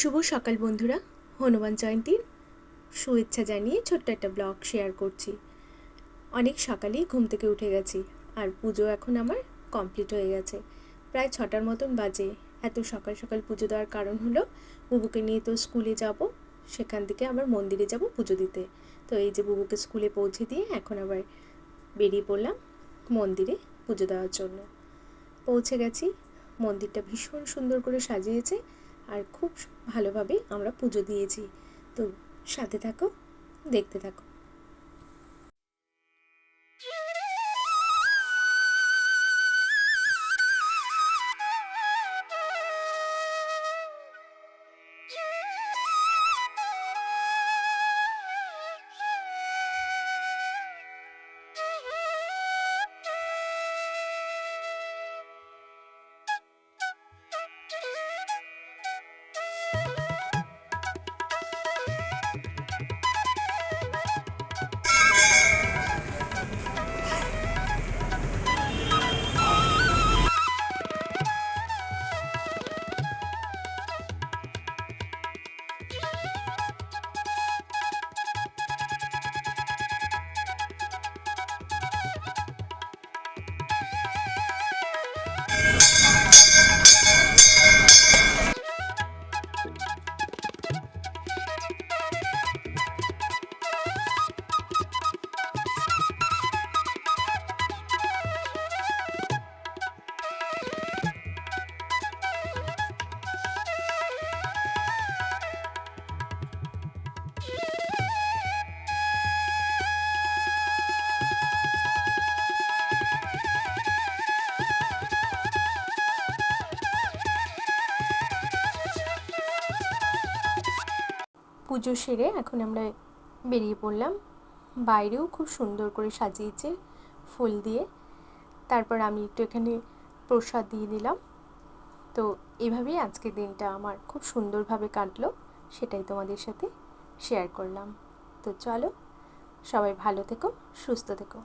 শুভ সকাল বন্ধুরা। হনুমান জয়ন্তীর শুভেচ্ছা জানিয়ে ছোট্ট একটা ব্লগ শেয়ার করছি। অনেক সকালেই ঘুম থেকে উঠে গেছি আর পুজো এখন আমার কমপ্লিট হয়ে গেছে। প্রায় 6টার মতন বাজে। এত সকাল সকাল পুজো দেওয়ার কারণ হলো বুবুকে নিয়ে তো স্কুলে যাব, সেখান থেকে আবার মন্দিরে যাব পুজো দিতে। তো এই যে বুবুকে স্কুলে পৌঁছে দিয়ে এখন আবার বেরিয়ে পড়লাম মন্দিরে পুজো দেওয়ার জন্য। পৌঁছে গেছি। মন্দিরটা ভীষণ সুন্দর করে সাজিয়েছে আর খুব ভালোভাবে আমরা পুজো দিয়েছি। তো সাথে থাকো, দেখতে থাকো। পুজো সেরে এখন আমরা বেরিয়ে পড়লাম। বাইরেও খুব সুন্দর করে সাজিয়েছে ফুল দিয়ে। তারপর আমি একটু এখানে প্রসাদ দিয়ে দিলাম। তো এভাবেই আজকের দিনটা আমার খুব সুন্দরভাবে কাটলো, সেটাই তোমাদের সাথে শেয়ার করলাম। তো চলো, সবাই ভালো থেকো, সুস্থ থেকো।